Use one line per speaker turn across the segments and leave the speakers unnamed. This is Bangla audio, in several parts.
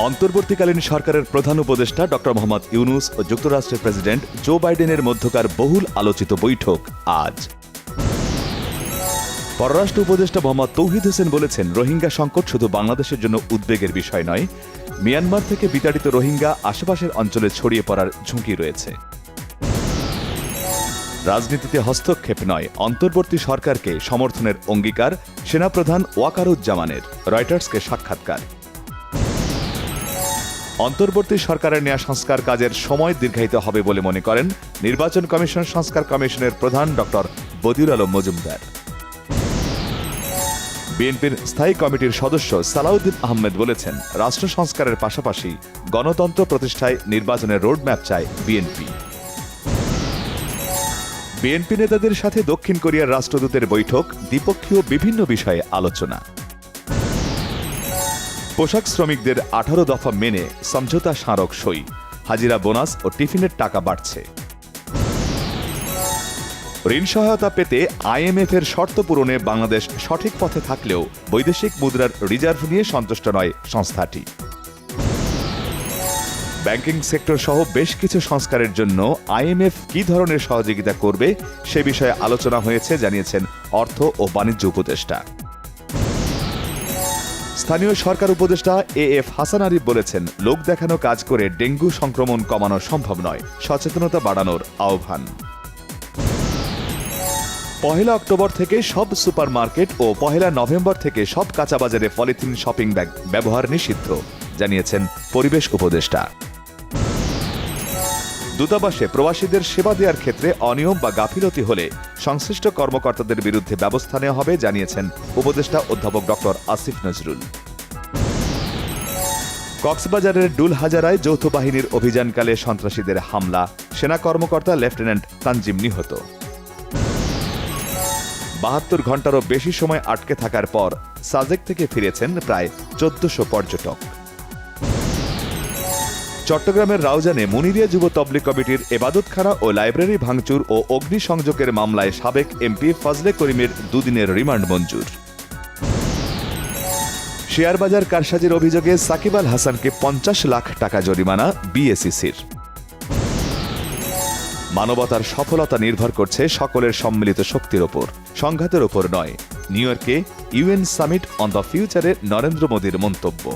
অন্তর্বর্তীকালীন সরকারের প্রধান উপদেষ্টা ডক্টর মোহাম্মদ ইউনূস ও যুক্তরাষ্ট্রের প্রেসিডেন্ট জো বাইডেনের মধ্যকার বহুল আলোচিত বৈঠক আজ। পররাষ্ট্র উপদেষ্টা মোহাম্মদ তৌহিদ হোসেন বলেছেন, রোহিঙ্গা সংকট শুধু বাংলাদেশের জন্য উদ্বেগের বিষয় নয়, মিয়ানমার থেকে বিতাড়িত রোহিঙ্গা আশেপাশের অঞ্চলে ছড়িয়ে পড়ার ঝুঁকি রয়েছে। রাজনীতিতে হস্তক্ষেপ নয়, অন্তর্বর্তী সরকারকে সমর্থনের অঙ্গীকার সেনাপ্রধান ওয়াকারুজ্জামানের, রয়টার্সকে সাক্ষাৎকার। অন্তর্বর্তী সরকারের নেয়া সংস্কার কাজের সময় দীর্ঘায়িত হবে বলে মনে করেন নির্বাচন কমিশন সংস্কার কমিশনের প্রধান ডক্টর বদিউল আলম মজুমদার। বিএনপির স্থায়ী কমিটির সদস্য সালাউদ্দিন আহমেদ বলেছেন, রাষ্ট্র সংস্কারের পাশাপাশি গণতন্ত্র প্রতিষ্ঠায় নির্বাচনের রোডম্যাপ চায় বিএনপি। বিএনপি নেতাদের সাথে দক্ষিণ কোরিয়ার রাষ্ট্রদূতের বৈঠক, দ্বিপক্ষীয় বিভিন্ন বিষয়ে আলোচনা। পোশাক শ্রমিকদের 18 দফা মেনে সমঝোতা স্মারক সই, হাজিরা বোনাস ও টিফিনের টাকা বাড়ছে। ঋণ সহায়তা পেতে আইএমএফ এর শর্ত পূরণে বাংলাদেশ সঠিক পথে থাকলেও বৈদেশিক মুদ্রার রিজার্ভ নিয়ে সন্তুষ্ট নয় সংস্থাটি। ব্যাংকিং সেক্টর সহ বেশ কিছু সংস্কারের জন্য আইএমএফ কি ধরনের সহযোগিতা করবে সে বিষয়ে আলোচনা হয়েছে জানিয়েছেন অর্থ ও বাণিজ্য উপদেষ্টা। স্থানীয় সরকার উপদেষ্টা এএফ হাসান আরিফ বলেছেন, লোক দেখানো কাজ করে ডেঙ্গু সংক্রমণ কমানো সম্ভব নয়, সচেতনতা বাড়ানোর আহ্বান। 1 অক্টোবর থেকে সব সুপারমার্কেট ও 1 নভেম্বর থেকে সব কাঁচাবাজারে পলিথিন শপিং ব্যাগ ব্যবহার নিষিদ্ধ, জানিয়েছেন পরিবেশ উপদেষ্টা। দূতাবাসে প্রবাসীদের সেবা দেওয়ার ক্ষেত্রে অনিয়ম বা গাফিলতি হলে সংশ্লিষ্ট কর্মকর্তাদের বিরুদ্ধে ব্যবস্থা নেওয়া হবে, জানিয়েছেন উপদেষ্টা অধ্যাপক ডক্টর আসিফ নজরুল। কক্সবাজারের ডুলহাজারায় যৌথ বাহিনীর অভিযানকালে সন্ত্রাসীদের হামলা, সেনা কর্মকর্তা লেফটেন্যান্ট তানজিম নিহত। 72 ঘণ্টারও বেশি সময় আটকে থাকার পর সাজেক থেকে ফিরেছেন প্রায় 1400 পর্যটক। চট্টগ্রামের রাউজানে মুনিরিয়া যুব তবলিগ কমিটির এবাদতখানা ও লাইব্রেরি ভাঙচুর ও অগ্নিসংযোগের মামলায় সাবেক এমপি ফজলে করিমের 2 দিনের রিমান্ড মঞ্জুর। শেয়ারবাজার কারসাজির অভিযোগে সাকিব আল হাসানকে 50 লাখ টাকা জরিমানা বিএসইসির। মানবতার সফলতা নির্ভর করছে সকলের সম্মিলিত শক্তির ওপর, সংঘাতের ওপর নয়, নিউ ইয়র্কে ইউএন সামিট অন দ্য ফিউচারে নরেন্দ্র মোদীর মন্তব্য।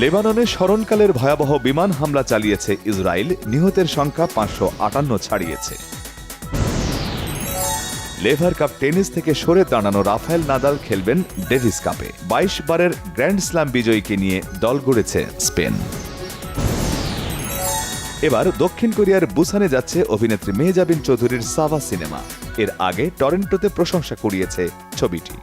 লেবাননে স্মরণকালের ভয়াবহ বিমান হামলা চালিয়েছে ইসরায়েল, নিহতের সংখ্যা 558 ছাড়িয়েছে। লেভার কাপ টেনিস থেকে সরে দাঁড়ানো রাফায়েল নাদাল খেলবেন ডেভিস কাপে। 22 বারের গ্র্যান্ড স্ল্যাম বিজয়ীকে নিয়ে দল গড়েছে স্পেন। এবার দক্ষিণ কোরিয়ার বুসানে যাচ্ছে অভিনেত্রী মেহজাবিন চৌধুরীর সাভা সিনেমা। এর আগে টরন্টোতে প্রশংসা কুড়িয়েছে ছবিটি।